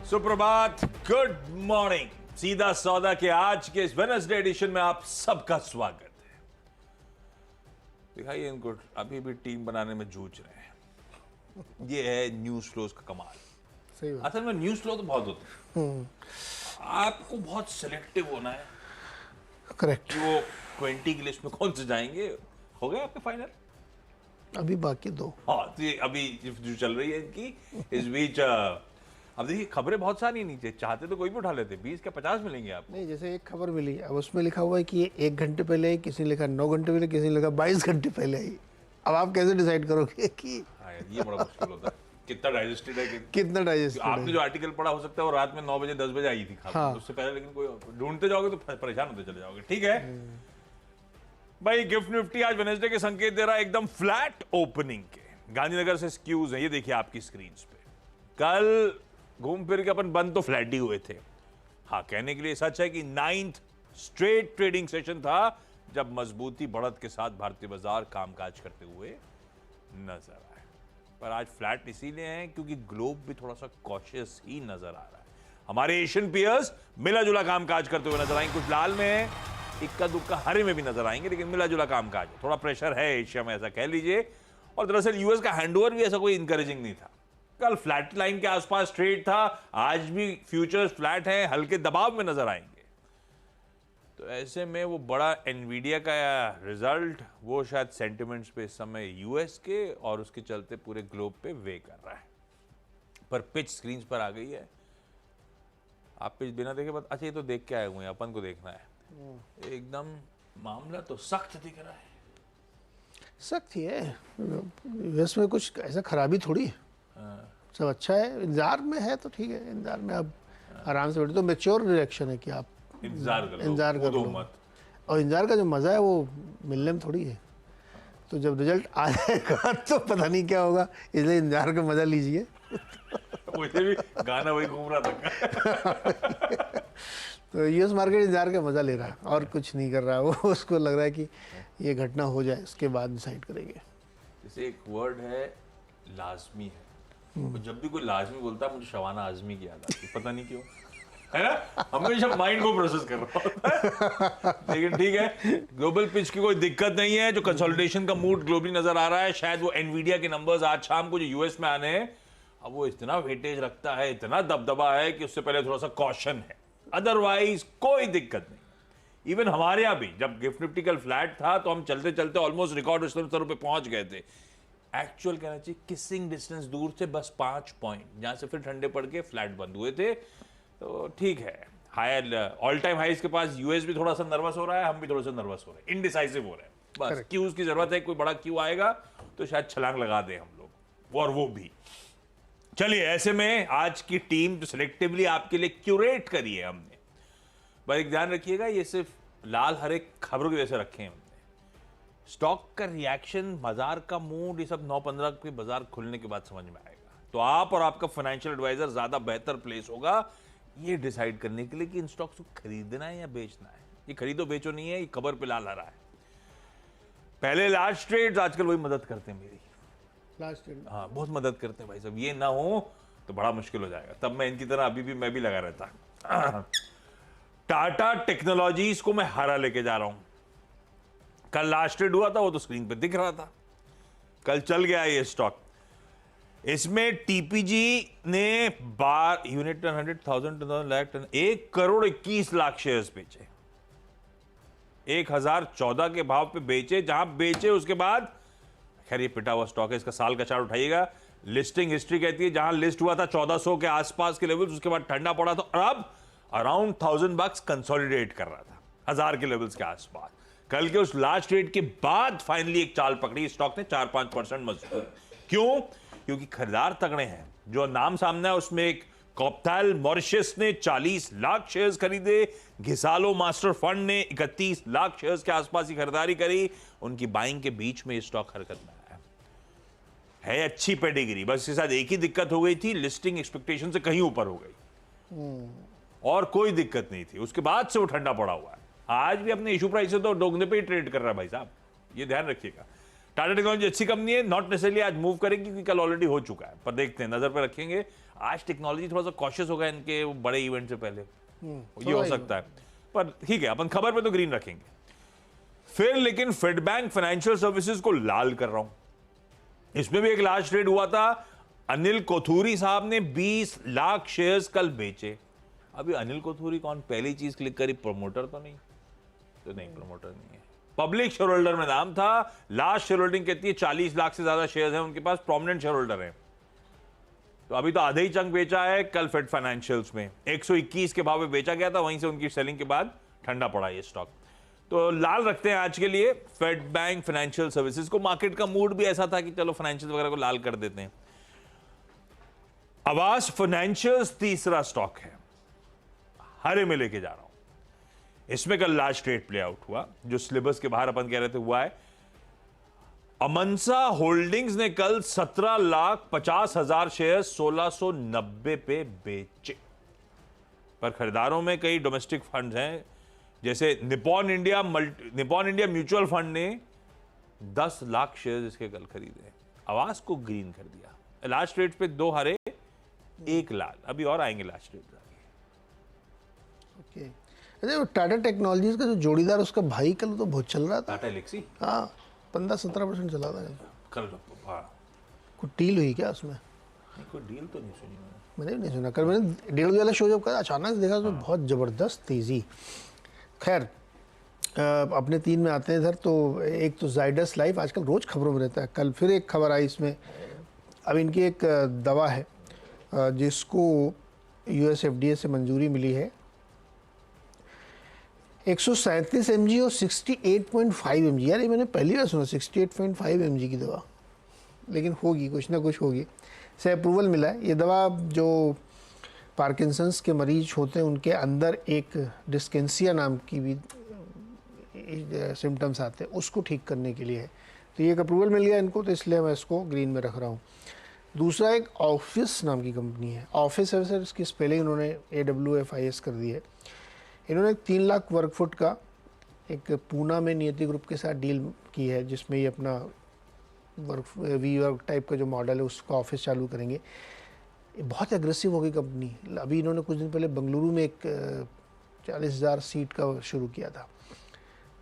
सुप्रभात, good morning. सीधा सौदा के आज के इस वेडनेसडे एडिशन में आप सबका स्वागत है। दिखाइए इनको, अभी भी टीम बनाने में जूझ रहे हैं। ये है न्यूज फ्लोज का कमाल। सही बात। असल में न्यूज फ्लो तो बहुत होते हैं, आपको बहुत सिलेक्टिव होना है। करेक्ट। कि वो 20 की लिस्ट में कौन से जाएंगे। हो गए आपके फाइनल? अभी बाकी दो। हाँ, तो ये अभी जो चल रही है इनकी, इस बीच अब देखिए खबरें बहुत सारी नीचे, चाहते तो कोई भी उठा लेते, 20 क्या 50 मिलेंगे आप। नहीं, जैसे एक खबर मिली, अब उसमें लिखा हुआ है कि ये 1 घंटे पहले आई, किसी ने लिखा 9 घंटे पहले, किसी ने लिखा 22 घंटे पहले आई। अब आप कैसे डिसाइड करोगे कि हाँ यार, ये बड़ा मुश्किल होता है कितना डाइजेस्टेड है कितना डाइजेस्ट आपने जो आर्टिकल पढ़ा हो सकता है वो रात में 9 बजे 10 बजे आई थी खबर। हाँ। उससे पहले लेकिन कोई ढूंढते जाओगे तो परेशान होते चले जाओगे। ठीक है भाई, गिफ्ट निफ्टी आज वेडनेसडे के संकेत दे रहा है एकदम फ्लैट ओपनिंग के। गांधीनगर से स्क्यूज है, ये देखिए आपकी स्क्रीन पे। कल घूम फिर के अपन बंद तो फ्लैट ही हुए थे। हाँ, कहने के लिए सच है कि 9th स्ट्रेट ट्रेडिंग सेशन था जब मजबूती बढ़त के साथ भारतीय बाजार कामकाज करते हुए नजर आए। पर आज फ्लैट इसीलिए है क्योंकि ग्लोब भी थोड़ा सा कॉशियस ही नजर आ रहा है। हमारे एशियन पियर्स मिला जुला कामकाज करते हुए नजर आएंगे। कुछ लाल में है, इक्का दुक्का हरे में भी नजर आएंगे, लेकिन मिला जुला कामकाज है। थोड़ा प्रेशर है एशिया में, ऐसा कह लीजिए। और दरअसल यूएस का हैंडओवर भी ऐसा कोई इंकरेजिंग नहीं था। कल फ्लैट लाइन के आसपास ट्रेड था, आज भी फ्यूचर्स फ्लैट हैं, हल्के दबाव में नजर आएंगे। तो ऐसे में वो बड़ा एनवीडिया का रिजल्ट, वो शायद सेंटिमेंट्स पे इस समय यूएस के और उसके चलते पूरे ग्लोब पे वे कर रहा है। पर पिच स्क्रीन पर आ गई है। आप पिच बिना देखे अच्छा ये तो देख के आए हुए हैं, अपन को देखना है। एकदम मामला तो सख्त दिख रहा है। सख्त ही है। यूएस में कुछ ऐसा खराबी थोड़ी है, सब अच्छा है। इंतजार में है तो ठीक है, इंतजार में अब आराम से बैठे तो मैच्योर रिएक्शन है कि आप इंतजार कर कर लो मत। और इंतजार का जो मजा है वो मिलने में थोड़ी है। तो जब रिजल्ट आ जाएगा तो पता नहीं क्या होगा, इसलिए इंतजार का मजा लीजिए। मुझे भी गाना वही घूम रहा था। तो यूएस मार्केट इंतजार का मजा ले रहा है और कुछ नहीं कर रहा। वो उसको लग रहा है कि ये घटना हो जाए, इसके बाद डिसाइड करेंगे। जैसे एक वर्ड है लाजमी है, तो जब भी कोई लाजमी बोलता है मुझे शबाना आजमी की याद आती है, पता नहीं क्यों, है ना। हमेशा माइंड को प्रोसेस कर रहा होता है। लेकिन ठीक है, ग्लोबल पिच की कोई दिक्कत नहीं है। जो कंसोलिडेशन का मूड ग्लोबली नजर आ रहा है, शायद वो एनवीडिया के नंबर्स आज शाम को जो यूएस में आने हैं, अब वो इतना वेटेज रखता है, इतना दबदबा है कि उससे पहले थोड़ा सा कॉशन है। अदरवाइज कोई दिक्कत नहीं। इवन हमारे यहाँ भी जब गिफ्ट निफ्टी कल फ्लैट था तो हम चलते चलते ऑलमोस्ट रिकॉर्ड स्तरों पे पहुंच गए थे। एक्चुअल कहना चाहिए किसिंग डिस्टेंस दूर से बस 5 पॉइंट, जहां से फिर ठंडे पड़ के फ्लैट बंद हुए थे। तो ठीक है, हायर ऑल टाइम हाईज के पास यूएस भी थोड़ा सा नर्वस हो रहा है, हम भी थोड़ा सा नर्वस हो रहे हैं, इनडिसाइसिव हो रहे हैं। बस क्यूज की जरूरत है, कोई बड़ा क्यू आएगा तो शायद छलांग लगा दें हम लोग, और वो भी। चलिए, ऐसे में आज की टीम जो सिलेक्टिवली आपके लिए क्यूरेट करी है हमने, बस एक ध्यान रखिएगा, ये सिर्फ लाल हरे खबरों की वजह से रखे हैं हमने। स्टॉक का रिएक्शन, बाजार का मूड, ये सब 9-15 के बाजार खुलने के बाद समझ में आएगा। तो आप और आपका फाइनेंशियल एडवाइजर ज्यादा बेहतर प्लेस होगा ये डिसाइड करने के लिए कि इन स्टॉक्स को खरीदना है या बेचना है। ये खरीदो बेचो नहीं है, ये खबर पे लाल हरा है। पहले लार्ज ट्रेड्स, आजकल वही मदद करते हैं मेरी। लास्ट ट्रेड, हाँ, बहुत मदद करते हैं भाई साहब। ये ना हो तो बड़ा मुश्किल हो जाएगा। तब मैं इनकी तरह अभी भी मैं भी लगा रहता। टाटा टेक्नोलॉजीज को मैं हरा लेके जा रहा हूं। कल लास्ट ट्रेड हुआ था, वो तो स्क्रीन पे दिख रहा था। कल चल गया ये स्टॉक। इसमें टीपीजी ने यूनिट 100,000 लाख टन 1,21,00,000 शेयर्स बेचे, 1014 के भाव पे बेचे। जहां बेचे उसके बाद, खैर ये पिटा हुआ स्टॉक है, इसका साल का चार्ट उठाइएगा। लिस्टिंग हिस्ट्री कहती है जहां लिस्ट हुआ था 1400 के आसपास के लेवल्स, उसके बाद ठंडा पड़ा था और अब अराउंड $1,000 कंसोलिडेट कर रहा था 1000 के लेवल्स के आसपास। कल के उस लास्ट ट्रेड के बाद फाइनली एक चाल पकड़ी स्टॉक ने, 4-5% मजबूत। क्यों? क्योंकि खरीदार तगड़े हैं। जो नाम सामने है उसमें एक कॉप्थैल मॉरिशस ने 40 लाख शेयर्स खरीदे, घिसालो मास्टर फंड ने 31 लाख शेयर्स के आसपास ही खरीदारी करी। उनकी बाइंग के बीच में ये स्टॉक हरकत में आया है। अच्छी पेडिग्री, बस इसके साथ एक ही दिक्कत हो गई थी, लिस्टिंग एक्सपेक्टेशन से कहीं ऊपर हो गई, और कोई दिक्कत नहीं थी। उसके बाद से वो ठंडा पड़ा हुआ है। आज भी अपने इशू प्राइस से तो दोगुने पे ही ट्रेड कर रहा है भाई साहब, ये ध्यान रखिएगा। टाटा टेक्नोलॉजी अच्छी कंपनी है, नॉट नेसेसरली आज मूव करेगी क्योंकि कल ऑलरेडी हो चुका है, पर देखते हैं, नजर पर रखेंगे। आज टेक्नोलॉजी थोड़ा सा कॉशियस होगा इनके बड़े इवेंट से पहले, ये हो सकता है, पर ठीक है, अपन खबर पे तो ग्रीन रखेंगे। फिर लेकिन फेड बैंक फाइनेंशियल सर्विसेज को लाल कर रहा हूं, इसमें भी एक लार्ज ट्रेड हुआ था। अनिल कोथूरी साहब ने 20 लाख शेयर्स कल बेचे। अभी अनिल कोथूरी कौन, पहली चीज क्लिक करी, प्रमोटर तो नहीं, प्रमोटर नहीं है, पब्लिक शेयर होल्डर में नाम था। लास्ट शेयर होल्डिंग कितनी है, 40 लाख से ज्यादा शेयर्स हैं उनके पास, प्रोमिनेंट शेयर होल्डर हैं। तो अभी तो आधे ही चंक बेचा है कल फेड फाइनेंशियल्स में, 121 के भाव में बेचा गया था, वहीं से उनकी सेलिंग के बाद ठंडा पड़ा ये स्टॉक। तो लाल रखते हैं आज के लिए फेड बैंक फाइनेंशियल सर्विसेज को। मार्केट का मूड भी ऐसा था कि चलो फाइनेंशियल वगैरह को लाल कर देते हैं। आवास फाइनेंशियल्स तीसरा स्टॉक है, हरे में लेके जा रहा हूं। इसमें कल लार्ज ट्रेड प्ले आउट हुआ, जो सिलेबस के बाहर अपन कह रहे थे हुआ है। अमंसा होल्डिंग्स ने कल 17,50,000 शेयर 1690 पे बेचे, पर खरीदारों में कई डोमेस्टिक फंड्स हैं, जैसे निपॉन इंडिया म्यूचुअल फंड ने 10 लाख शेयर इसके कल खरीदे। आवास को ग्रीन कर दिया। लास्ट ट्रेड पे 2 हरे 1 लाल, अभी और आएंगे लास्ट ट्रेड आगे। ओके, अरे टाटा टेक्नोलॉजीज का जो जोड़ीदार उसका भाई कल तो बहुत चल रहा था। टाटा एलेक्सी, हाँ 15-17% चला था कल। हाँ, कुछ डील हुई क्या उसमें? कोई डील तो नहीं सुनी मैंने भी नहीं सुना। कल मैंने डेढ़ बजे वाला शो जब करा, अचानक से देखा तो बहुत ज़बरदस्त तेज़ी। खैर अपने 3 में आते हैं इधर। तो एक तो जाइडस लाइफ आजकल रोज़ खबरों में रहता है, कल फिर एक खबर आई इसमें। अब इनकी एक दवा है जिसको US FDA से मंजूरी मिली है, 137 mg और 68.5 mg। यार ये मैंने पहली बार सुना 68.5 mg की दवा, लेकिन होगी, कुछ ना कुछ होगी। से अप्रूवल मिला है। ये दवा जो पार्किंसंस के मरीज होते हैं उनके अंदर एक डिस्केंसिया नाम की भी सिम्टम्स आते हैं, उसको ठीक करने के लिए है। तो ये एक अप्रूवल मिल गया इनको, तो इसलिए मैं इसको ग्रीन में रख रहा हूँ। दूसरा एक ऑफिस नाम की कंपनी है, ऑफिस है सर, इसकी स्पेलिंग इन्होंने AWFIS कर दी है। इन्होंने 3 लाख वर्ग फुट का एक पूना में नियति ग्रुप के साथ डील की है, जिसमें ये अपना वर्क टाइप का जो मॉडल है उसका ऑफिस चालू करेंगे। बहुत एग्रेसिव हो गई कंपनी। अभी इन्होंने कुछ दिन पहले बेंगलुरु में एक 40,000 सीट का शुरू किया था।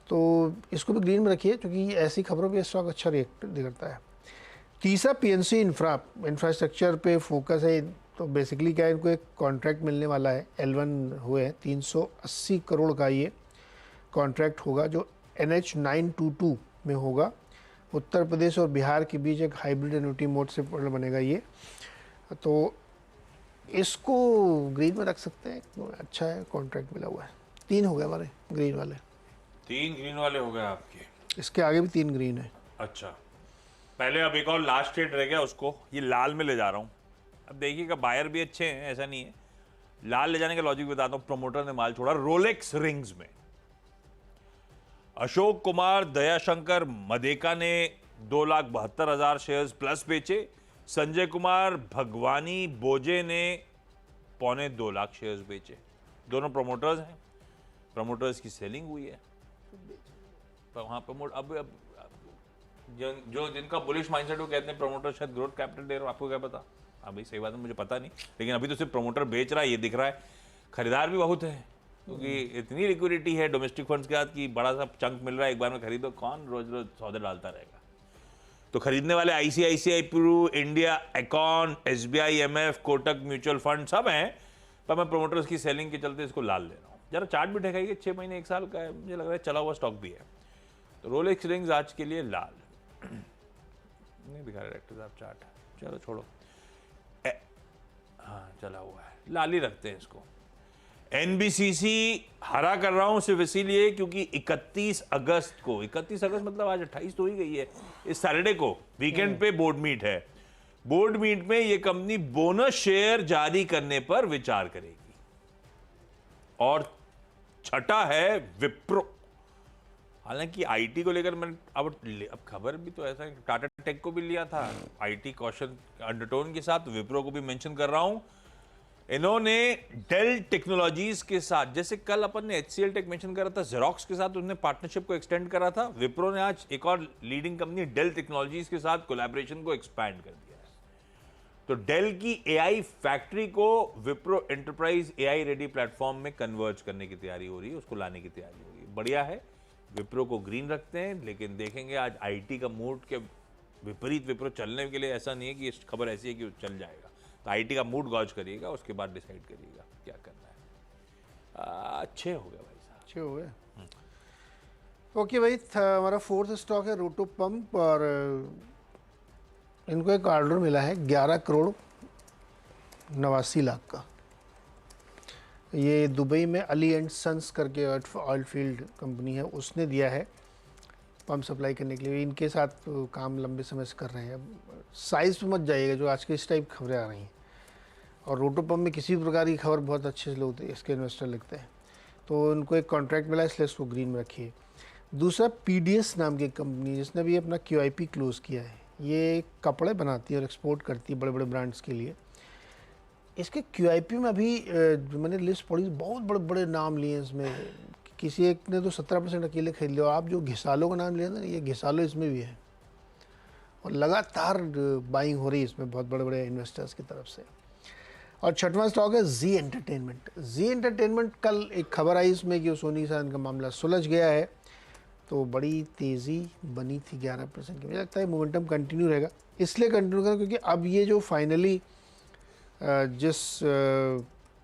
तो इसको भी ग्रीन में रखिए, क्योंकि ऐसी खबरों पे स्टॉक अच्छा रिएक्ट करता है। तीसरा PNC इंफ्रास्ट्रक्चर पे फोकस है। तो बेसिकली क्या है, इनको एक कॉन्ट्रैक्ट मिलने वाला है, L1 हुए हैं, 380 करोड़ का ये कॉन्ट्रैक्ट होगा, जो NH 922 में होगा। उत्तर प्रदेश और बिहार के बीच एक हाइब्रिड एन्युटी मोड से बनेगा ये। तो इसको ग्रीन में रख सकते हैं, अच्छा है, कॉन्ट्रैक्ट मिला हुआ है। 3 हो गए हमारे ग्रीन वाले। 3 ग्रीन वाले हो गए आपके, इसके आगे भी 3 ग्रीन है। अच्छा, पहले अब एक और लास्ट ट्रेड रह गया, उसको ये लाल में ले जा रहा हूँ। अब देखिएगा, बायर भी अच्छे हैं, ऐसा नहीं है। लाल ले जाने का लॉजिक बताता हूँ। प्रमोटर ने माल छोड़ा रोलेक्स रिंग्स में। अशोक कुमार दयाशंकर मदेका ने 2,72,000 शेयर्स प्लस बेचे। संजय कुमार भगवानी बोजे ने 1.25 लाख शेयर्स बेचे। दोनों प्रमोटर्स हैं, प्रमोटर्स की सेलिंग हुई है। तो वहां प्रमोट अब जो जिनका बुलिश माइंडसेट वो कहते हैं प्रमोटर शायद ग्रोथ कैपिटल दे रहा, आपको क्या पता? अभी सही बात है, मुझे पता नहीं, लेकिन अभी तो सिर्फ प्रमोटर बेच रहा है, ये दिख रहा है। खरीदार भी बहुत है, क्योंकि इतनी लिक्विडिटी है डोमेस्टिक फंड्स के साथ कि बड़ा सा चंक मिल रहा है, एक बार में खरीदो, कौन रोज रोज सौदे डालता रहेगा। तो खरीदने वाले ICICI Pru, India एकॉन, SBI MF, Kotak mutual fund सब हैं, पर मैं प्रमोटर्स की सेलिंग के चलते इसको लाल ले रहा हूँ। जरा चार्ट भी दिखाइए, 6 महीने 1 साल का है, मुझे लग रहा है चला हुआ स्टॉक भी है। तो रोलेक्स रिंग्स आज के लिए लाल नहीं दिखा रहे डायरेक्टर साहब चार्ट, चलो छोड़ो। हाँ चला हुआ है, लाल ही रखते हैं इसको। NBCC हरा कर रहा हूं सिर्फ इसीलिए क्योंकि 31 अगस्त को, 31 अगस्त मतलब आज 28 तो ही गई है, इस सैटरडे को वीकेंड पे बोर्ड मीट है। बोर्ड मीट में ये कंपनी बोनस शेयर जारी करने पर विचार करेगी। और छठा है विप्रो। हालांकि आईटी को लेकर मैंने अब खबर भी तो ऐसा है, टाटा टेक को भी लिया था आईटी कॉशन अंडरटोन के साथ, विप्रो को भी मेंशन कर रहा हूं। इन्होंने डेल टेक्नोलॉजीज के साथ, जैसे कल अपन ने HCL टेक मेंशन करा था, जेरोक्स के साथ उन्होंने पार्टनरशिप को एक्सटेंड करा था, विप्रो ने आज एक और लीडिंग कंपनी डेल टेक्नोलॉजीज के साथ कोलैबोरेशन को एक्सपैंड कर दिया है। तो डेल की AI फैक्ट्री को Wipro enterprise AI ready platform में कन्वर्ज करने की तैयारी हो रही है, उसको लाने की तैयारी हो रही है। बढ़िया है, विप्रो को ग्रीन रखते हैं, लेकिन देखेंगे आज IT का मूड के विपरीत विप्रो चलने के लिए ऐसा नहीं है कि खबर ऐसी है कि चल जाएगा। तो IT का मूड गॉज करिएगा, उसके बाद डिसाइड करिएगा क्या करना है। अच्छे हो गए भाई साहब, अच्छे हो गए। ओके भाई, हमारा फोर्थ स्टॉक है रोटो पंप, और इनको एक ऑर्डर मिला है 11 करोड़ 89 लाख का। ये दुबई में अली एंड सन्स करके ऑयल फील्ड कंपनी है, उसने दिया है पंप सप्लाई करने के लिए। इनके साथ काम लंबे समय से कर रहे हैं। साइज़ पे मत जाइएगा, जो आज के इस टाइप खबरें आ रही हैं, और रोटो पंप में किसी प्रकार की खबर बहुत अच्छे से लोग इसके इन्वेस्टर लिखते हैं। तो उनको एक कॉन्ट्रैक्ट मिला, इसलिए इसको ग्रीन में रखिए। दूसरा PDS नाम की कंपनी, जिसने भी अपना QIP क्लोज किया है। ये कपड़े बनाती है और एक्सपोर्ट करती है बड़े बड़े ब्रांड्स के लिए। इसके QIP में अभी जो मैंने लिस्ट पढ़ी, बहुत बड़े बड़े नाम लिए हैं इसमें। किसी एक ने तो 17% अकेले खरीद लिया। और आप जो घिसालो का नाम लिया था, ये घिसालो इसमें भी है, और लगातार बाइंग हो रही है इसमें बहुत बड़े बड़े इन्वेस्टर्स की तरफ से। और छठवां स्टॉक है जी एंटरटेनमेंट। जी एंटरटेनमेंट, कल एक खबर आई इसमें कि सोनी साहब का मामला सुलझ गया है, तो बड़ी तेज़ी बनी थी 11% की। मुझे लगता है मोमेंटम कंटिन्यू रहेगा, इसलिए कंटिन्यू करें क्योंकि अब ये जो फाइनली जिस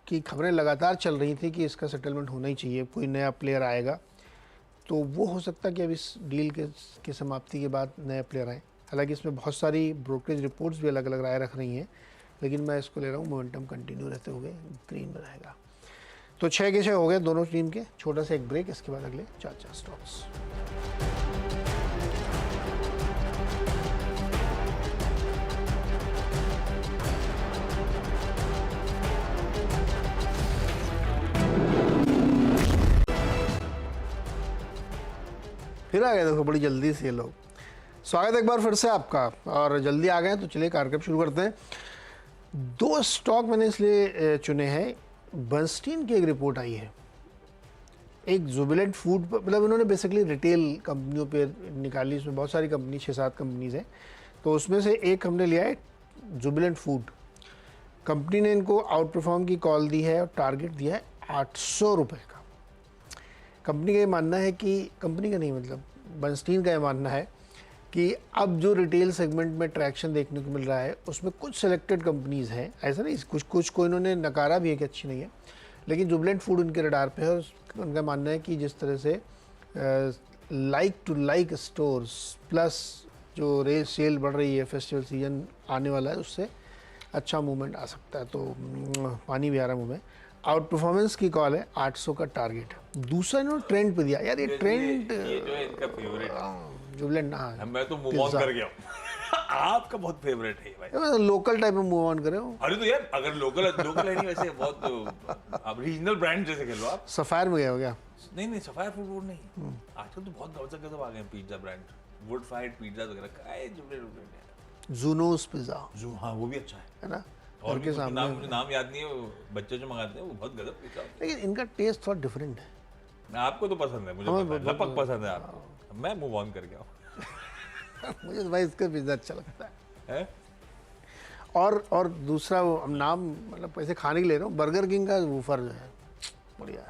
की खबरें लगातार चल रही थी कि इसका सेटलमेंट होना ही चाहिए, कोई नया प्लेयर आएगा, तो वो हो सकता है कि अब इस डील के समाप्ति के बाद नया प्लेयर आए। हालांकि इसमें बहुत सारी ब्रोकरेज रिपोर्ट्स भी अलग अलग राय रख रही हैं, लेकिन मैं इसको ले रहा हूँ मोमेंटम कंटिन्यू रहते हुए ग्रीन में रहेगा। तो 6 के 6 हो गए दोनों टीम के। छोटा सा एक ब्रेक, इसके बाद अगले 4 स्टॉक्स। फिर आ गए, देखो बड़ी जल्दी से ये लोग। स्वागत है एक बार फिर से आपका, और जल्दी आ गए तो चलिए कार्यक्रम शुरू करते हैं। 2 स्टॉक मैंने इसलिए चुने हैं, बर्नस्टीन की एक रिपोर्ट आई है, एक जुबिलेंट फूड, मतलब उन्होंने बेसिकली रिटेल कंपनियों पे निकाली। इसमें बहुत सारी कंपनी, 6-7 कंपनीज हैं, तो उसमें से एक हमने लिया है जुबिलेंट फूड। कंपनी ने इनको आउट परफॉर्म की कॉल दी है और टारगेट दिया है 800 रुपये का। कंपनी का ये मानना है कि, कंपनी का नहीं मतलब बर्नस्टीन का ये मानना है कि अब जो रिटेल सेगमेंट में ट्रैक्शन देखने को मिल रहा है, उसमें कुछ सिलेक्टेड कंपनीज़ हैं, ऐसा नहीं कुछ को इन्होंने नकारा भी है कि अच्छी नहीं है, लेकिन जुबिलेंट फूड उनके रडार पे है। और उनका मानना है कि जिस तरह से like to like stores plus जो रेट सेल बढ़ रही है, फेस्टिवल सीजन आने वाला है, उससे अच्छा मूवमेंट आ सकता है। तो पानी भी आ रहा मुँह में। आउट परफॉर्मेंस की कॉल है, 800 का टारगेट। दूसरा इन्होंने ट्रेंड पे दिया। यार ये ट्रेंड, ये जो है इनका फेवरेट है, जुबिलेंट ना, मैं तो मूव ऑन कर गया हूँ। आपका बहुत फेवरेट है भाई। लोकल टाइप में मूव ऑन करे हो। अरे तो यार, अगर लोकल है नहीं, वैसे बहुत आप रीजनल ब्रांड जैसे खेलो आप। सफायर में गया हो क्या? नहीं, सफायर फूड वूड नहीं। आजकल तो बहुत गजब आ गए pizza brand, would fired pizza वगैरह का है, जुबिलेंट जूनोस पिज्जा। हाँ, वो भी अच्छा है ना, और के सामने मुझे नाम याद नहीं है, बच्चे जो मंगाते हैं वो बहुत गजब पिज्जा। लेकिन इनका टेस्ट थोड़ा डिफरेंट है। आपको तो पसंद है, मुझे पता है, लपक पसंद है आपको। मैं मूव ऑन कर गया हूँ। मुझे तो भाई इसका पिज्जा अच्छा लगता है। और दूसरा वो नाम, मतलब पैसे खाने के ले रहा हूँ, बर्गर किंग का वूफर जो है बढ़िया है।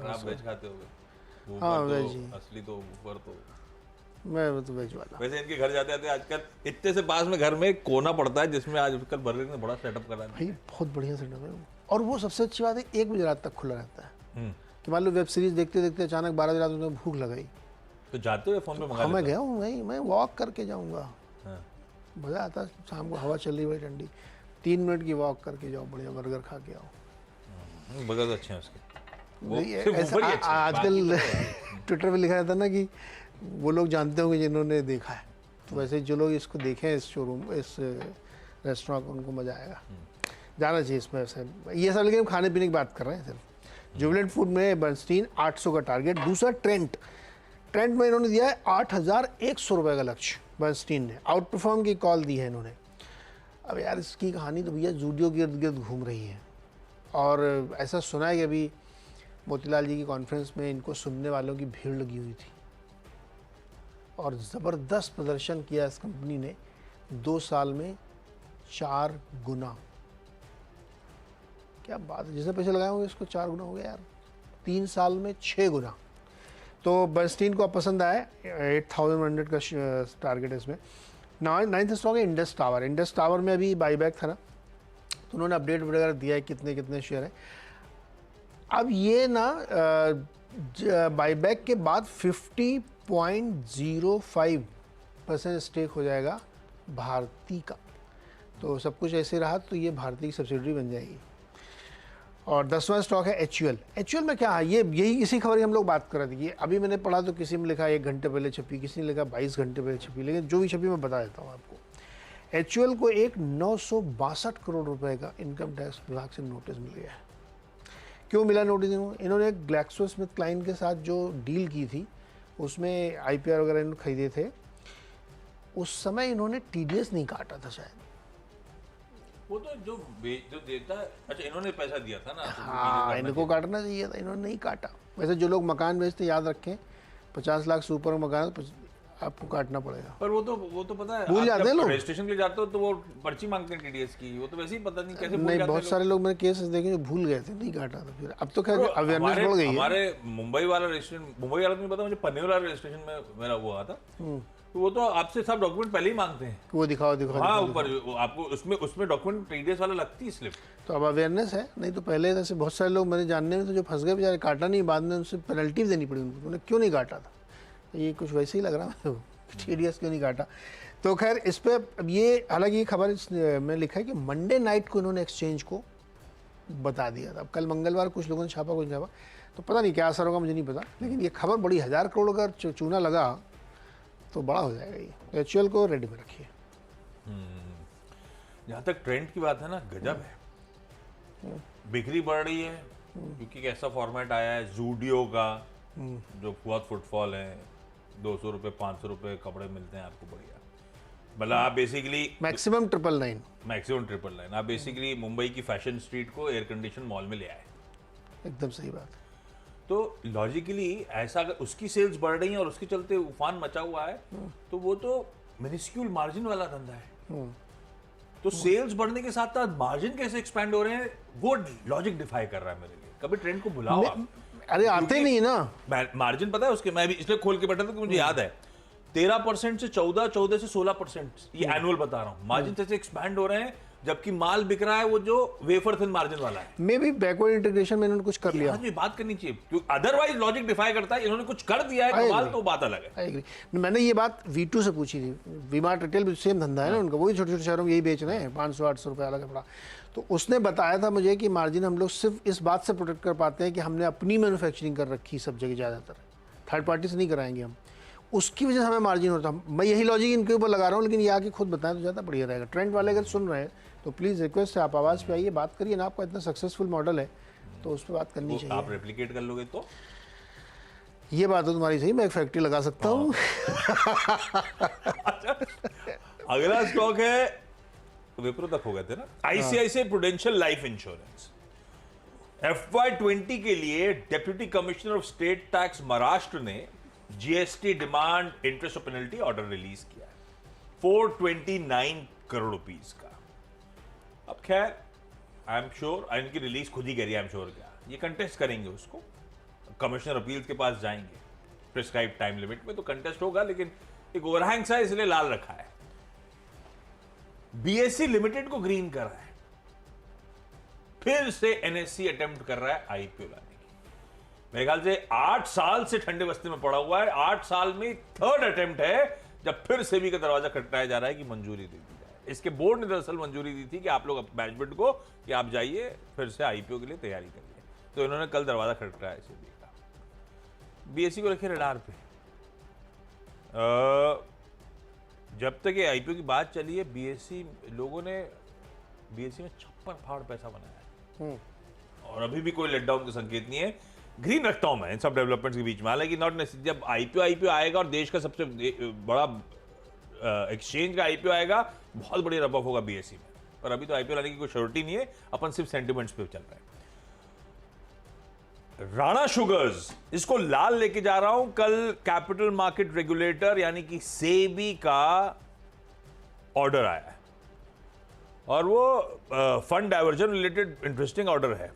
आप वेज खाते होगे? हाँ, वेज ही। असली तो वूफर तो मैं तो वेज वाला। वैसे इनके घर जाते आते आजकल इतने से पास में घर में कोना पड़ता है, जिसमें आजकल बर्गर ने बड़ा सेटअप करा है भाई, बहुत बढ़िया सेटअप है। और वो सबसे अच्छी बात है, 1 बजे रात तक खुला रहता है। कि मान लो वेब सीरीज देखते देखते अचानक 12 बजे रात में भूख लगाई, तो जाते हुए फोन पे मंगा लेते। मैं गया हूँ, मैं वॉक करके जाऊँगा। हाँ। मज़ा आता है, शाम को हवा चल रही है ठंडी, 3 मिनट की वॉक करके जाओ, बढ़िया बर्गर खा के आओ। बर्गर अच्छे हैं उसके। आजकल ट्विटर पे लिखा रहता है ना कि वो लोग जानते होंगे जिन्होंने देखा है, तो वैसे जो लोग इसको देखें, इस शोरूम, इस रेस्टोरेंट को, उनको मज़ा आएगा, जाना चाहिए इसमें। वैसे ये सब, लेकिन खाने पीने की बात कर रहे हैं सिर्फ। जुबिलेंट फूड में बर्नस्टीन 800 का टारगेट। दूसरा ट्रेंट में इन्होंने दिया है 8100 रुपये का लक्ष्य। बर्नस्टीन ने आउट परफॉर्म की कॉल दी है इन्होंने। अब यार इसकी कहानी तो भैया जूडियो के इर्द गिर्द घूम रही है। और ऐसा सुना है कि अभी मोतीलाल जी की कॉन्फ्रेंस में इनको सुनने वालों की भीड़ लगी हुई थी और ज़बरदस्त प्रदर्शन किया इस कंपनी ने 2 साल में 4 गुना। क्या बात है, जिसने पैसे लगाए होंगे इसको 4 गुना हो गया यार, 3 साल में 6 गुना। तो बर्नस्टीन को अब पसंद आया, 8100 का टारगेट है इसमें। 9th स्टॉक है इंडस टावर। इंडस टावर में अभी बाईबैक था ना, तो उन्होंने अपडेट वगैरह दिया है कितने कितने शेयर हैं। अब ये ना बाईबैक के बाद 50.05% स्टेक हो जाएगा भारती का। तो सब कुछ ऐसे रहा तो ये भारती की सब्सिडरी बन जाएगी। और 10वां स्टॉक है एचयूएल। एचयूएल में क्या है, ये यही इसी खबर की हम लोग बात कर रहे थे कि अभी मैंने पढ़ा तो किसी में लिखा 1 घंटे पहले छपी, किसी ने लिखा 22 घंटे पहले छपी, लेकिन जो भी छपी मैं बता देता हूँ आपको। एचयूएल को एक 962 करोड़ रुपए का इनकम टैक्स विभाग से नोटिस मिल गया है। क्यों मिला नोटिस? इन्होंने ग्लैक्सोस्मिथक्लाइन के साथ जो डील की थी उसमें आईपीआर वगैरह इन्होंने खरीदे थे, उस समय इन्होंने टीडीएस नहीं काटा था शायद। वो तो जो देता है, अच्छा इन्होंने पैसा दिया था ना, तो हाँ, इनको काटना चाहिए था, इन्होंने नहीं काटा। वैसे जो लोग मकान बेचते याद रखें, 50 लाख से ऊपर मकान तो आपको काटना पड़ेगा। पर वो तो पता है, भूल जाते हैं लोग। रजिस्ट्रेशन के लिए जाते हो तो वो पर्ची मांगते हैं टीडीएस की, वो तो वैसे ही पता नहीं कैसे भूल नहीं, जाते बहुत हैं सारे लोग मैंने केसेस देखे जो भूल गए थे, नहीं काटा था। फिर अब तो खैर अवेयरनेस बढ़ गई है। हमारे मुंबई वाला रजिस्ट्रेशन, मुंबई वाला तो नहीं पता, मुझे पनवेल वाला रजिस्ट्रेशन में मेरा हुआ था, तो वो तो आपसे सब डॉक्यूमेंट पहले ही मांगते हैं। वो दिखाओ हाँ, ऊपर आपको उसमें डॉक्यूमेंट टीडीएस वाला लगती है स्लिप। तो अब अवेयरनेस है, नहीं तो पहले ऐसे बहुत सारे लोग मेरे जानने में तो जो फंस गए बेचारे, काटा नहीं, बाद में उनसे पेनल्टी देनी पड़ी उनको, उन्होंने क्यों नहीं काटा था। ये कुछ वैसे ही लग रहा है टीडीएस क्यों नहीं काटा। तो खैर इस पर अब ये, हालांकि ये खबर में लिखा है कि मंडे नाइट को इन्होंने एक्सचेंज को बता दिया था। अब कल मंगलवार कुछ लोगों ने छापा, कुछ छापा, तो पता नहीं क्या असर होगा, मुझे नहीं पता, लेकिन ये खबर बड़ी, 1000 करोड़ अगर चूना लगा तो बड़ा हो जाएगा ये। तो एचयूएल को रेडी में रखिए। जहाँ तक ट्रेंड की बात है ना, गजब है, बिक्री बढ़ रही है क्योंकि कैसा फॉर्मेट आया है जूडियो का, जो बहुत फुटफॉल है, 200 रुपये 500 रुपये कपड़े मिलते हैं आपको बढ़िया। मतलब आप बेसिकली मैक्सिमम 999 आप बेसिकली मुंबई की फैशन स्ट्रीट को एयर कंडीशन मॉल में ले आए। एकदम सही बात है। तो लॉजिकली ऐसा अगर उसकी सेल्स बढ़ रही है और उसके चलते उफान मचा हुआ है, तो वो तो मिनिस्क्यूल मार्जिन वाला धंधा है। तो सेल्स बढ़ने के साथ साथ मार्जिन कैसे एक्सपैंड हो रहे हैं, वो लॉजिक डिफाई कर रहा है मेरे लिए। कभी ट्रेंड को भुलाओ आप। अरे आते नहीं ना मार्जिन पता है उसके, मैं भी इसलिए खोल के बैठा था कि मुझे याद है 13% से 14 से 16%, ये एनुअल बता रहा हूँ, मार्जिन जैसे एक्सपैंड हो रहे हैं, जबकि माल बिक रहा है वो जो वेफर थिन मार्जिन वाला है। मे भी बैकवर्ड इंटीग्रेशन में इन्होंने कुछ कर लिया। ये बात करनी चाहिए क्योंकि अदरवाइज लॉजिक डिफाई करता है, इन्होंने कुछ कर दिया है कमाल, तो बात अलग है। I agree. मैंने ये बात V2 से पूछी थी, वी-मार्ट रिटेल भी सेम धंधा है ना उनका, वही छोटे छोटे शहरों में यही बेच रहे हैं, 500-800 रुपये अलग कपड़ा। तो उसने बताया था मुझे कि मार्जिन हम लोग सिर्फ इस बात से प्रोटेक्ट कर पाते हैं कि हमने अपनी मैन्युफैक्चरिंग कर रखी सब जगह, ज़्यादातर थर्ड पार्टी से नहीं कराएंगे हम, उसकी वजह से हमें मार्जिन होता है। मैं यही लॉजिक इनके ऊपर लगा रहा हूँ, लेकिन ये आके खुद बताएं तो ज़्यादा बढ़िया रहेगा। ट्रेंड वाले अगर सुन रहे हैं तो प्लीज़ रिक्वेस्ट है, आप आवाज़ पे आइए, बात करिए ना। आपका इतना सक्सेसफुल मॉडल है तो उस पर बात करनी चाहिए। आप रेप्लिकेट कर लोगे तो ये बात तो तुम्हारी सही, मैं एक फैक्ट्री लगा सकता हूँ। अगला स्टॉक है, विप्रो तक हो गए थे ना, ICICI prudential life insurance. FY20 के लिए deputy commissioner of state tax Maharashtra ने जीएसटी डिमांड इंटरेस्ट और पेनल्टी ऑर्डर रिलीज किया है 429 करोड़ रुपीस का। अब खैर आई एम श्योर, इनकी रिलीज खुद ही करी, आई एम श्योर क्या ये कंटेस्ट करेंगे उसको, कमिश्नर अपील के पास जाएंगे प्रिस्क्राइब टाइम लिमिट में, तो कंटेस्ट होगा, लेकिन एक ओवरहैंग सा इसलिए लाल रखा है। बीएससी लिमिटेड को ग्रीन कर रहा है, फिर से एनएससी अटेम्प्ट कर रहा है आईपीओ लाने की। मेरे ख्याल से 8 साल से ठंडे बस्ती में पड़ा हुआ है, 8 साल में 3rd अटेम्प्ट है जब फिर सेबी का दरवाजा खटखटाया जा रहा है कि मंजूरी दे दी जाए। इसके बोर्ड ने दरअसल मंजूरी दी थी कि आप लोग मैनेजमेंट को कि आप जाइए फिर से आईपीओ के लिए तैयारी करिए, तो इन्होंने कल दरवाजा खटखटाया सेबी का। बीएससी को रखे रडार पे। जब तक ये आईपीओ की बात चली है, बीएससी लोगों ने बीएससी में 56 फाड़ पैसा बनाया है और अभी भी कोई लेटडाउन का संकेत नहीं है। ग्रीन रखता हूं मैं इन सब डेवलपमेंट्स के बीच में, हालांकि नॉट नेसेसरी। जब आईपीओ आएगा और देश का सबसे बड़ा एक्सचेंज का आईपीओ आएगा, बहुत बड़ी रब ऑफ होगा बीएससी में। पर अभी तो आईपीओ लाने की कोई श्योरिटी नहीं है, अपन सिर्फ सेंटिमेंट्स पे चल रहे हैं। राणा शुगर्स, इसको लाल लेके जा रहा हूं। कल कैपिटल मार्केट रेगुलेटर यानी कि सेबी का ऑर्डर आया है और वो fund diversion related interesting order है।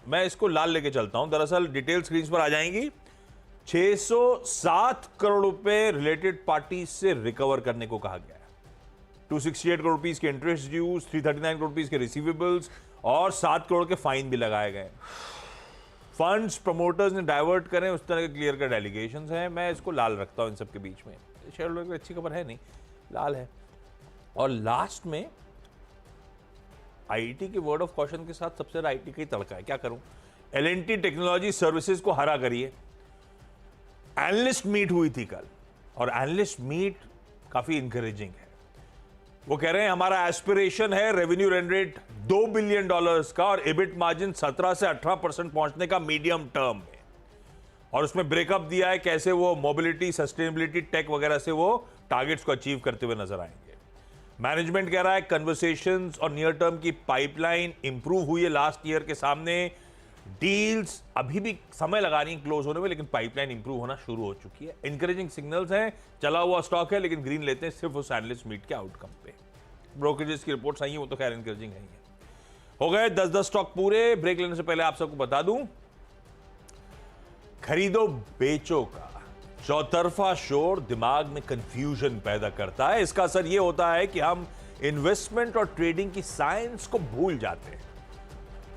मैं इसको लाल लेके चलता हूं। दरअसल डिटेल स्क्रीन पर आ जाएंगी। 607 करोड़ रुपए रिलेटेड पार्टी से रिकवर करने को कहा गया है। 268 करोड़ रुपीस के इंटरेस्ट ड्यूज, 339 करोड़ रुपीस के रिसीवेबल्स और 7 करोड़ के फाइन भी लगाए गए। फंड्स प्रमोटर्स ने डाइवर्ट करें, उस तरह के क्लियर कट एलिगेशंस हैं। मैं इसको लाल रखता हूं इन सब के बीच में। शेयर होल्डर की अच्छी खबर है नहीं, लाल है। और लास्ट में आईटी के वर्ड ऑफ कॉशन के साथ सबसे ज्यादा आईटी का ही तड़का है। क्या करूं? एल&टी टेक्नोलॉजी सर्विसेज को हरा करिए। एनालिस्ट मीट हुई थी कल और एनालिस्ट मीट काफी इंकरेजिंग है। वो कह रहे हैं हमारा एस्पिरेशन है रेवेन्यू रन रेट $2 बिलियन का और एबिट मार्जिन 17 से 18% पहुंचने का मीडियम टर्म में। और उसमें ब्रेकअप दिया है कैसे वो मोबिलिटी, सस्टेनेबिलिटी, टेक वगैरह से वो टारगेट्स को अचीव करते हुए नजर आएंगे। मैनेजमेंट कह रहा है कन्वर्सेशंस और नियर टर्म की पाइपलाइन इंप्रूव हुई है लास्ट ईयर के सामने। डील्स अभी भी समय लगा रही है क्लोज होने में, लेकिन पाइपलाइन इंप्रूव होना शुरू हो चुकी है। इंकरेजिंग सिग्नल्स हैं। चला हुआ स्टॉक है लेकिन ग्रीन लेते हैं सिर्फ उस एनालिस्ट मीट के आउटकम पे। ब्रोकरेजेस की रिपोर्ट्स आई हैं, वो तो खैर इंकरेजिंग है ही है। हो गए 10-10 स्टॉक पूरे। ब्रेक लेने से पहले आप सबको बता दूं, खरीदो बेचो का चौतरफा शोर दिमाग में कंफ्यूजन पैदा करता है। इसका असर यह होता है कि हम इन्वेस्टमेंट और ट्रेडिंग की साइंस को भूल जाते हैं।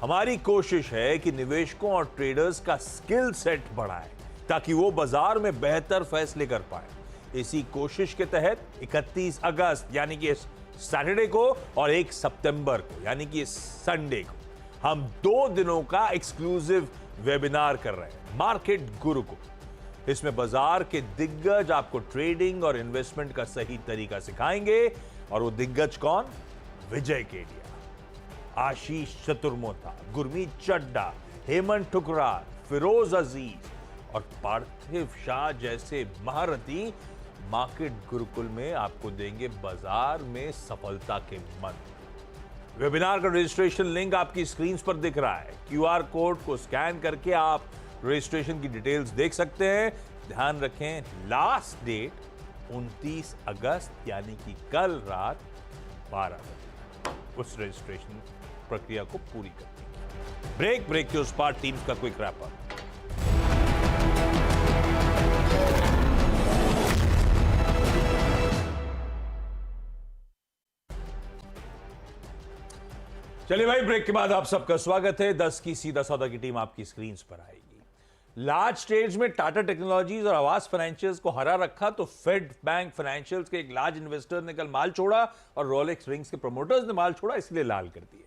हमारी कोशिश है कि निवेशकों और ट्रेडर्स का स्किल सेट बढ़ाएं ताकि वो बाजार में बेहतर फैसले कर पाए। इसी कोशिश के तहत 31 अगस्त यानी कि सैटरडे को और 1 सितंबर को यानी कि संडे को हम 2 दिनों का एक्सक्लूसिव वेबिनार कर रहे हैं, मार्केट गुरु को। इसमें बाजार के दिग्गज आपको ट्रेडिंग और इन्वेस्टमेंट का सही तरीका सिखाएंगे। और वो दिग्गज कौन? विजय केडिया, आशीष चतुर्मोता, गुरमीत चड्डा, हेमंत ठुकरार, फिरोज अजीज और पार्थिव शाह जैसे महारथी मार्केट गुरुकुल में आपको देंगे बाजार में सफलता के मंत्र। वेबिनार का रजिस्ट्रेशन लिंक आपकी स्क्रीन पर दिख रहा है। क्यूआर कोड को स्कैन करके आप रजिस्ट्रेशन की डिटेल्स देख सकते हैं। ध्यान रखें, लास्ट डेट 29 अगस्त यानी कि कल रात 12 बजे उस रजिस्ट्रेशन प्रक्रिया को पूरी करनी है। ब्रेक के उस पार टीम्स का क्विक रैप अप। चलिए भाई, ब्रेक के बाद आप सबका स्वागत है। 10 की सीधा सौदा की टीम आपकी स्क्रीन पर आएगी। लार्ज स्टेज में टाटा टेक्नोलॉजीज और आवास फाइनेंशियल्स को हरा रखा तो फेड बैंक फाइनेंशियल्स के एक लार्ज इन्वेस्टर ने कल माल छोड़ा और रोलेक्स रिंग्स के प्रमोटर्स ने माल छोड़ा, इसलिए लाल कर दिए।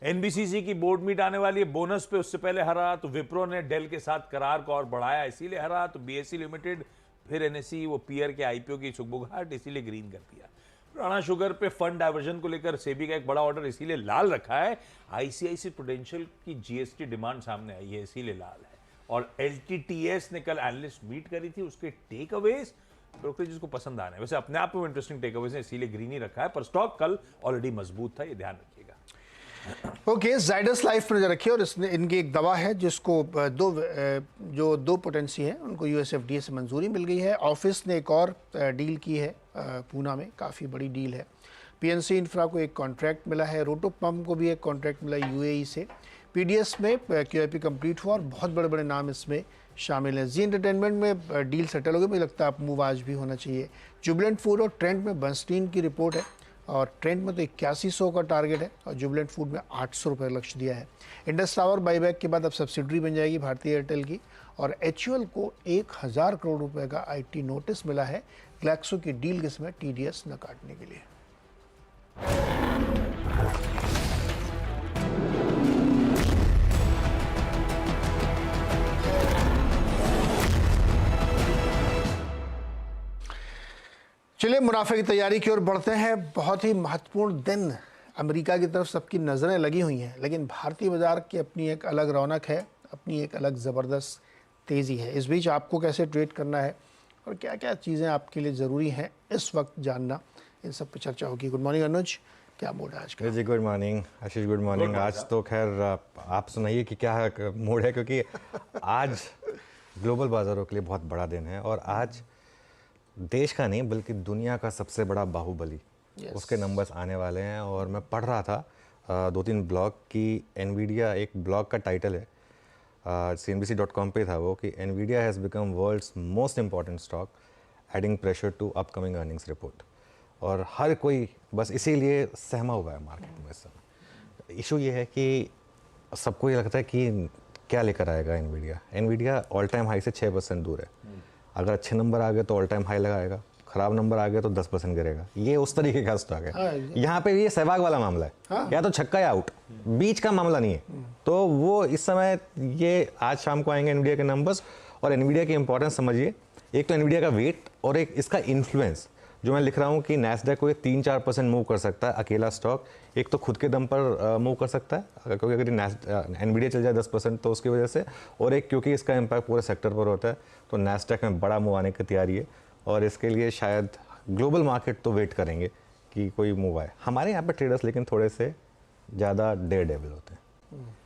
एनबीसीसी की बोर्ड मीट आने वाली है, बोनस पे उससे पहले हरा। तो विप्रो ने डेल के साथ करार को और बढ़ाया, इसीलिए हरा। तो बीएसई लिमिटेड, फिर एनएसई, वो पीयर के आईपीओ की सुगबुगाहट, इसीलिए ग्रीन कर दिया। राणा शुगर पे फंड डाइवर्जन को लेकर सेबी का एक बड़ा ऑर्डर, इसीलिए लाल रखा है। आईसीआईसी प्रूडेंशियल की जीएसटी डिमांड सामने आई है, इसीलिए लाल है। और एलटीटीएस ने कल एनालिस्ट मीट करी थी, उसके टेक अवेज ब्रोकरेजेस को पसंद आने, वैसे अपने आप में इंटरेस्टिंग टेक अवेज है, इसीलिए ग्रीन ही रखा है। पर स्टॉक कल ऑलरेडी मजबूत था, ये ध्यान रखिएगा। ओके, जाइडस लाइफ पर नजर रखिए। और इसने इनकी एक दवा है जिसको दो पोटेंसी है, उनको यूएसएफडीए से मंजूरी मिल गई है। ऑफिस ने एक और डील की है पूना में, काफ़ी बड़ी डील है। पीएनसी इंफ्रा को एक कॉन्ट्रैक्ट मिला है। रोटोपम्प को भी एक कॉन्ट्रैक्ट मिला यूएई से। पीडीएस में क्यूआईपी कंप्लीट हुआ और बहुत बड़े बड़े नाम इसमें शामिल हैं। जी एंटरटेनमेंट में डील सेटल हो गई, मुझे लगता है आप मूव आज भी होना चाहिए। जुबिलेंट फूड और ट्रेंड में बर्नस्टीन की रिपोर्ट है और ट्रेंड में तो 8100 का टारगेट है और जुबिलेंट फूड में 800 रुपये लक्ष्य दिया है। इंडस टावर बाईबैक के बाद अब सब्सिडरी बन जाएगी भारतीय एयरटेल की। और एचयूएल को 1000 करोड़ रुपए का आईटी नोटिस मिला है ग्लैक्सो की डील के समय टीडीएस न काटने के लिए। चलिए मुनाफे की तैयारी की ओर बढ़ते हैं। बहुत ही महत्वपूर्ण दिन, अमेरिका की तरफ सबकी नज़रें लगी हुई हैं, लेकिन भारतीय बाजार की अपनी एक अलग रौनक है, अपनी एक अलग ज़बरदस्त तेज़ी है। इस बीच आपको कैसे ट्रेड करना है और क्या क्या चीज़ें आपके लिए ज़रूरी हैं इस वक्त जानना, इन सब पर चर्चा होगी। गुड मॉर्निंग अनुज, क्या मूड है आज का? जी गुड मॉर्निंग आशीष, गुड मॉर्निंग। आज तो खैर आप सुनाइए कि क्या मूड है, क्योंकि आज ग्लोबल बाज़ारों के लिए बहुत बड़ा दिन है और आज देश का नहीं बल्कि दुनिया का सबसे बड़ा बाहुबली उसके नंबर्स आने वाले हैं। और मैं पढ़ रहा था 2-3 ब्लॉग की एनवीडिया, एक ब्लॉग का टाइटल है CNBC.com पे था वो, कि Nvidia has become world's most important stock adding pressure to upcoming earnings report. और हर कोई बस इसीलिए सहमा हुआ है मार्केट में इस समय। इशू ये है कि सबको ये लगता है कि क्या लेकर आएगा एनवीडिया ऑल टाइम हाई से 6% दूर है। अगर अच्छे नंबर आ गए तो ऑल टाइम हाई लगाएगा, ख़राब नंबर आ गए तो 10% गिरेगा। ये उस तरीके का स्टॉक है। यहाँ पे ये सहवाग वाला मामला है, या तो छक्का या आउट, बीच का मामला नहीं है। तो वो इस समय ये आज शाम को आएंगे एनवीडिया के नंबर्स। और एनवीडिया की इंपॉर्टेंस समझिए, एक तो एनवीडिया का वेट और एक इसका इन्फ्लुएंस। जो मैं लिख रहा हूँ कि नैस्डैक को ये 3-4% मूव कर सकता है अकेला स्टॉक। एक तो खुद के दम पर मूव कर सकता है, क्योंकि अगर एनवीडिया चल जाए 10% तो उसकी वजह से, और एक क्योंकि इसका इम्पैक्ट पूरे सेक्टर पर होता है, तो नैस्डैक में बड़ा मूव आने की तैयारी है। और इसके लिए शायद ग्लोबल मार्केट तो वेट करेंगे कि कोई मूव आए। हमारे यहाँ पर ट्रेडर्स लेकिन थोड़े से ज़्यादा डेयर डेविल होते हैं।